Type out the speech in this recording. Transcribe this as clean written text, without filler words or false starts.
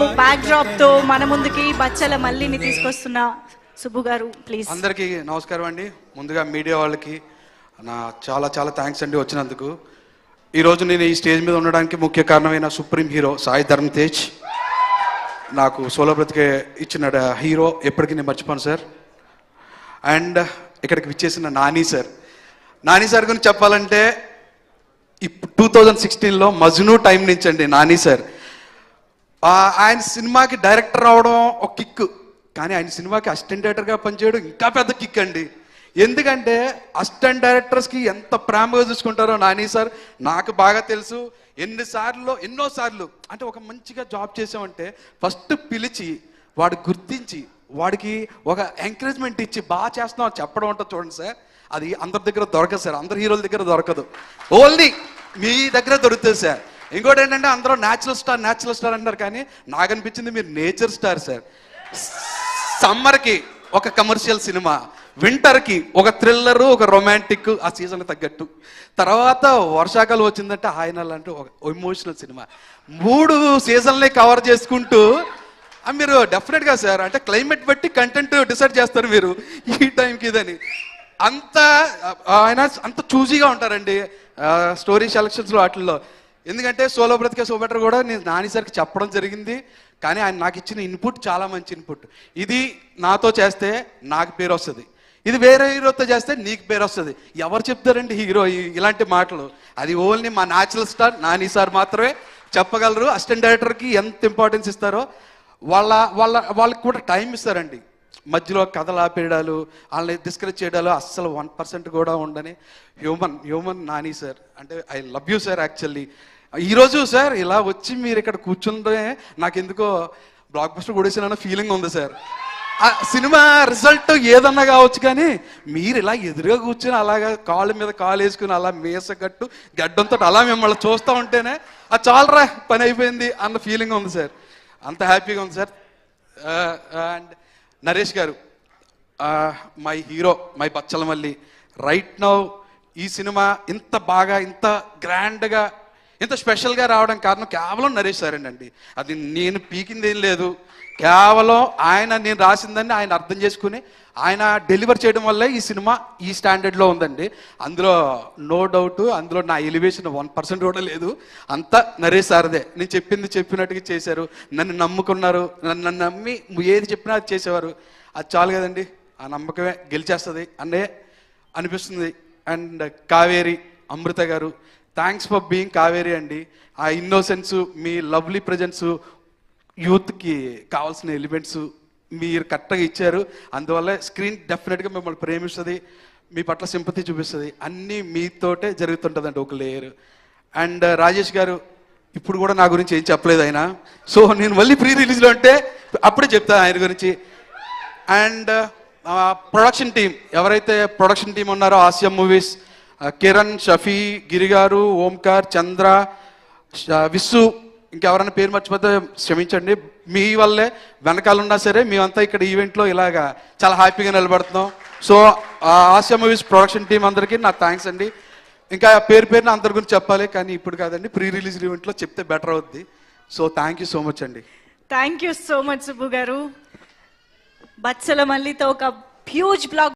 Back drop తో మన ముందుకి బచ్చల మల్లిని తీసుకొస్తున్న సుబ్బు గారు ప్లీజ్. అందరికీ నమస్కారం అండి. ముందుగా మీడియా వాళ్ళకి నా చాలా చాలా థ్యాంక్స్ అండి వచ్చినందుకు. ఈరోజు నేను ఈ స్టేజ్ మీద ఉండడానికి ముఖ్య కారణమైన సుప్రీం హీరో సాయి ధర్మ్ తేజ్ నాకు సోలో బ్రతికే ఇచ్చిన హీరో ఎప్పటికీ నేను మర్చిపోను సార్. అండ్ ఇక్కడికి విచ్చేసిన నాని సార్ గురించి చెప్పాలంటే 2016లో మజ్ను టైం నుంచి అండి నాని సార్ ఆయన సినిమాకి డైరెక్టర్ అవడం ఒక కిక్, కానీ ఆయన సినిమాకి అసిస్టెంట్ డైరెక్టర్గా పనిచేయడం ఇంకా పెద్ద కిక్ అండి. ఎందుకంటే అసిస్టెంట్ డైరెక్టర్స్కి ఎంత ప్రేమగా చూసుకుంటారో నాని సార్ నాకు బాగా తెలుసు. ఎన్నోసార్లు అంటే ఒక మంచిగా జాబ్ చేసామంటే ఫస్ట్ పిలిచి వాడు గుర్తించి వాడికి ఒక ఎంకరేజ్మెంట్ ఇచ్చి బాగా చేస్తున్నావు చెప్పడం ఉంటుంది చూడండి సార్, అది అందరి దగ్గర దొరకదు సార్, అందరు హీరోల దగ్గర దొరకదు, ఓన్లీ మీ దగ్గర దొరుకుతుంది సార్. ఇంకోటి ఏంటంటే అందరూ న్యాచురల్ స్టార్ అంటారు, కానీ నాకు అనిపించింది మీరు నేచర్ స్టార్ సార్. సమ్మర్కి ఒక కమర్షియల్ సినిమా, వింటర్కి ఒక థ్రిల్లరు, ఒక రొమాంటిక్ ఆ సీజన్కి తగ్గట్టు, తర్వాత వర్షాకాలం వచ్చిందంటే ఆయన లాంటి ఒక ఎమోషనల్ సినిమా, 3 సీజన్లే కవర్ చేసుకుంటూ మీరు డెఫినెట్గా సార్ అంటే క్లైమేట్ బట్టి కంటెంట్ డిసైడ్ చేస్తారు మీరు ఈ టైంకి ఇదని. ఆయన అంత చూజీగా ఉంటారండి స్టోరీ సెలక్షన్స్లో వాటిల్లో. ఎందుకంటే సోలో బ్రతికే సో బెటర్ కూడా నేను నాని సార్కి చెప్పడం జరిగింది, కానీ ఆయన నాకు ఇచ్చిన ఇన్పుట్ చాలా మంచి ఇన్పుట్. ఇది నాతో చేస్తే నాకు పేరు వస్తుంది, ఇది వేరే హీరోతో చేస్తే నీకు పేరు వస్తుంది. ఎవరు చెప్తారండి హీరో ఇలాంటి మాటలు? అది ఓన్లీ మా న్యాచురల్ స్టార్ నాని సార్ మాత్రమే చెప్పగలరు. అసిస్టెంట్ డైరెక్టర్కి ఎంత ఇంపార్టెన్స్ ఇస్తారో వాళ్ళకి కూడా టైం ఇస్తారండి. మధ్యలో కథలు ఆపేయడాలు, వాళ్ళని డిస్కరేజ్ చేయడాలు అస్సలు 1% కూడా ఉండని హ్యూమన్ నాని సార్. అంటే I love you sir. Actually ఈరోజు సార్ ఇలా వచ్చి మీరు ఇక్కడ కూర్చుంటే నాకు ఎందుకో బ్లాక్ బస్టర్ కొడేసిన ఫీలింగ్ ఉంది సార్. ఆ సినిమా రిజల్ట్ ఏదన్నా కావచ్చు, కానీ మీరు ఇలా ఎదురుగా కూర్చొని అలాగా కాళ్ళ మీద కాలు వేసుకుని అలా మేసగట్టు గడ్డంతో అలా మిమ్మల్ని చూస్తూ ఉంటేనే అది చాలరా పని అయిపోయింది అన్న ఫీలింగ్ ఉంది సార్. అంత హ్యాపీగా ఉంది సార్. అండ్ నరేష్ గారు my hero, my Bachala Malli. Right now ఈ సినిమా ఇంత బాగా, ఇంత గ్రాండ్గా, ఇంత స్పెషల్గా రావడం కారణం కేవలం నరేష్ సార్ అండి. అది నేను పీకింది ఏం లేదు, కేవలం ఆయన నేను రాసిందని ఆయన అర్థం చేసుకుని ఆయన డెలివర్ చేయడం వల్లే ఈ సినిమా ఈ స్టాండర్డ్లో ఉందండి. అందులో నో డౌట్, అందులో నా ఎలివేషన్ 1% కూడా లేదు. అంతా నరేష్ సార్దే. నేను చెప్పింది చెప్పినట్టుగా చేశారు, నన్ను నమ్ముకున్నారు, నన్ను నమ్మి ఏది చెప్పినా అది చేసేవారు. అది చాలు కదండి, ఆ నమ్మకమే గెలిచేస్తుంది అనే అనిపిస్తుంది. అండ్ కావేరి అమృత గారు, థ్యాంక్స్ ఫర్ బీయింగ్ కావేరి అండి. ఆ ఇన్నోసెన్సు, మీ లవ్లీ ప్రజెన్సు, యూత్కి కావాల్సిన ఎలిమెంట్స్ మీరు కరెక్ట్గా ఇచ్చారు. అందువల్ల స్క్రీన్ డెఫినెట్గా మిమ్మల్ని ప్రేమిస్తుంది, మీ పట్ల సింపతి చూపిస్తుంది. అన్నీ మీతోటే జరుగుతుంటుందండి ఒక లేయర్. అండ్ రాజేష్ గారు ఇప్పుడు కూడా నా గురించి ఏం చెప్పలేదు ఆయన, సో నేను మళ్ళీ ప్రీ రిలీజ్లో అంటే అప్పుడే చెప్తాను ఆయన గురించి. అండ్ ప్రొడక్షన్ టీం, ఎవరైతే ప్రొడక్షన్ టీం ఉన్నారో ఆసియా మూవీస్, కిరణ్, షఫీ, గిరి గారు, ఓంకార్, చంద్ర, విస్సు, ఇంకెవరైనా పేరు మర్చిపోతే క్షమించండి. మీ వల్లే వెనకాలన్నా సరే మేమంతా ఇక్కడ ఈవెంట్లో ఇలాగా చాలా హ్యాపీగా నిలబడుతున్నాం. So Asia movies production team అందరికీ నా థ్యాంక్స్ అండి. ఇంకా పేరున అందరి గురించి చెప్పాలి, కానీ ఇప్పుడు కాదండి, ప్రీ రిలీజ్ ఈవెంట్లో చెప్తే బెటర్ అవుద్ది. So thank you so much అండి. Thank you so much Subbu గారు. బచ్చల మల్లితో ఒక హ్యూజ్ బ్లాక్